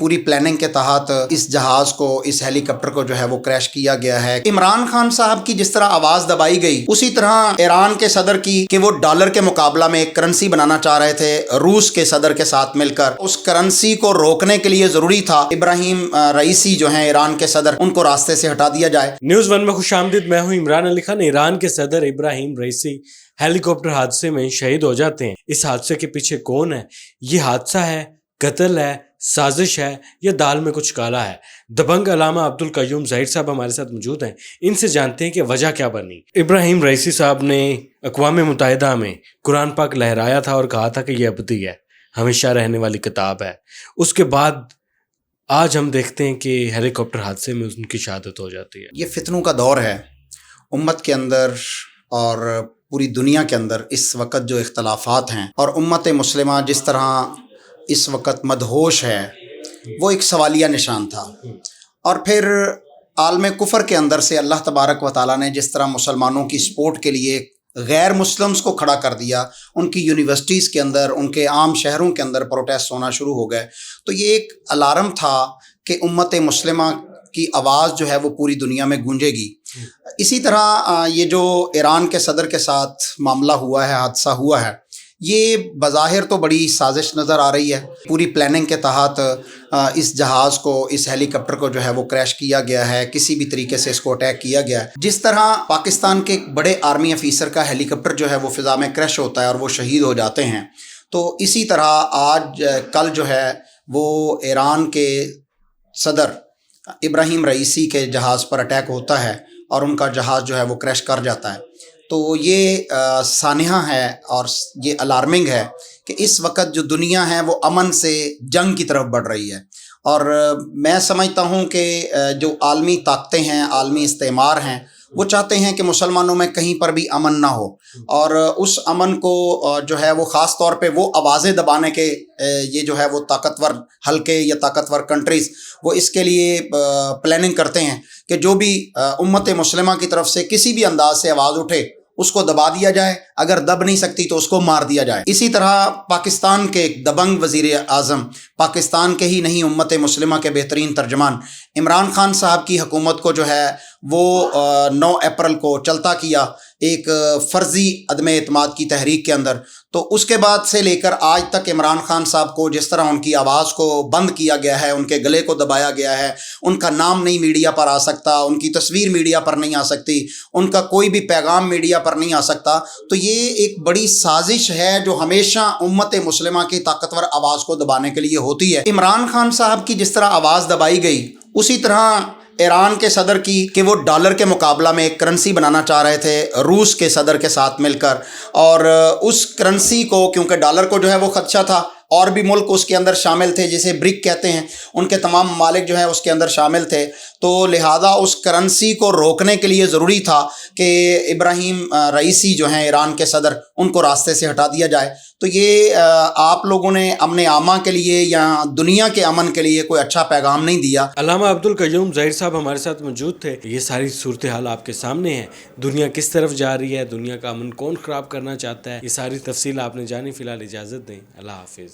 पूरी प्लानिंग के तहत इस जहाज को, इस हेलीकॉप्टर को जो है वो क्रैश किया गया है। इमरान खान साहब की जिस तरह आवाज दबाई गई, उसी तरह ईरान के सदर की कि वो डॉलर के मुकाबला में एक करेंसी बनाना चाह रहे थे रूस के सदर के साथ मिलकर। उस करेंसी को रोकने के लिए जरूरी था इब्राहिम रईसी जो है ईरान के सदर, उनको रास्ते से हटा दिया जाए। न्यूज़ वन में खुशामदीद, मैं हूं इमरान अली खान। ईरान के सदर इब्राहिम रईसी हेलीकॉप्टर हादसे में शहीद हो जाते हैं। इस हादसे के पीछे कौन है? ये हादसा है, कत्ल है, साजिश है या दाल में कुछ काला है? दबंग अल्लामा अब्दुल कय्यूम ज़हीर साहब हमारे साथ मौजूद हैं। इनसे जानते हैं कि वजह क्या बनी। इब्राहिम रईसी साहब ने अक़वाम मुत्तहिदा में कुरान पाक लहराया था और कहा था कि यह अबदी है, हमेशा रहने वाली किताब है। उसके बाद आज हम देखते हैं कि हेलीकॉप्टर हादसे में उनकी शहादत हो जाती है। ये फितनों का दौर है उम्मत के अंदर और पूरी दुनिया के अंदर। इस वक्त जो इख्तलाफात हैं और उम्मत मुस्लिमा जिस तरह इस वक्त मदहोश है, वो एक सवालिया निशान था। और फिर आलम कुफर के अंदर से अल्लाह तबारक व तआला ने जिस तरह मुसलमानों की सपोर्ट के लिए गैर मुस्लिम्स को खड़ा कर दिया, उनकी यूनिवर्सिटीज़ के अंदर, उनके आम शहरों के अंदर प्रोटेस्ट होना शुरू हो गए। तो ये एक अलार्म था कि उम्मत मुस्लिमा की आवाज़ जो है वो पूरी दुनिया में गूंजेगी। इसी तरह ये जो ईरान के सदर के साथ मामला हुआ है, हादसा हुआ है, ये बज़ाहिर तो बड़ी साजिश नज़र आ रही है। पूरी प्लानिंग के तहत इस जहाज़ को, इस हेलीकॉप्टर को जो है वो क्रैश किया गया है, किसी भी तरीके से इसको अटैक किया गया है। जिस तरह पाकिस्तान के एक बड़े आर्मी अफीसर का हेलीकॉप्टर जो है वो फ़िज़ा में क्रैश होता है और वो शहीद हो जाते हैं, तो इसी तरह कल जो है वो ईरान के सदर इब्राहिम रईसी के जहाज़ पर अटैक होता है और उनका जहाज़ जो है वो क्रैश कर जाता है। तो ये सानिहा है और ये अलार्मिंग है कि इस वक्त जो दुनिया है वो अमन से जंग की तरफ बढ़ रही है। और मैं समझता हूँ कि जो आलमी ताकतें हैं, आलमी इस्तेमार हैं, वो चाहते हैं कि मुसलमानों में कहीं पर भी अमन ना हो। और उस अमन को जो है वो ख़ास तौर पे वो आवाज़ें दबाने के ये जो है वो ताकतवर हल्के या ताकतवर कंट्रीज़ वो इसके लिए प्लानिंग करते हैं कि जो भी उम्मत मुस्लिमा की तरफ से किसी भी अंदाज से आवाज़ उठे उसको दबा दिया जाए, अगर दब नहीं सकती तो उसको मार दिया जाए। इसी तरह पाकिस्तान के दबंग वज़ीर आज़म, पाकिस्तान के ही नहीं उम्मत मुस्लिमा के बेहतरीन तर्जमान इमरान खान साहब की हुकूमत को जो है वो 9 अप्रैल को चलता किया एक फ़र्ज़ी अदम एतमाद की तहरीक के अंदर। तो उसके बाद से लेकर आज तक इमरान खान साहब को जिस तरह उनकी आवाज़ को बंद किया गया है, उनके गले को दबाया गया है, उनका नाम नहीं मीडिया पर आ सकता, उनकी तस्वीर मीडिया पर नहीं आ सकती, उनका कोई भी पैगाम मीडिया पर नहीं आ सकता। तो ये एक बड़ी साजिश है जो हमेशा उम्मत मुस्लिमा की ताकतवर आवाज़ को दबाने के लिए होती है। इमरान खान साहब की जिस तरह आवाज़ दबाई गई, उसी तरह ईरान के सदर की कि वो डॉलर के मुकाबला में एक करेंसी बनाना चाह रहे थे रूस के सदर के साथ मिलकर। और उस करेंसी को, क्योंकि डॉलर को जो है वो खदशा था, और भी मुल्क उसके अंदर शामिल थे जिसे ब्रिक कहते हैं, उनके तमाम ममालिक जो है उसके अंदर शामिल थे। तो लिहाजा उस करेंसी को रोकने के लिए ज़रूरी था कि इब्राहिम रईसी जो हैं ईरान के सदर, उनको रास्ते से हटा दिया जाए। तो ये आप लोगों ने अमन आमा के लिए या दुनिया के अमन के लिए कोई अच्छा पैगाम नहीं दिया। अल्लामा अब्दुल कय्यूम ज़हीर साहब हमारे साथ मौजूद थे। ये सारी सूरत हाल आपके सामने है, दुनिया किस तरफ जा रही है, दुनिया का अमन कौन ख़राब करना चाहता है, ये सारी तफसील आपने जानी। फ़िलहाल इजाज़त दें, अल्लाह हाफिज़।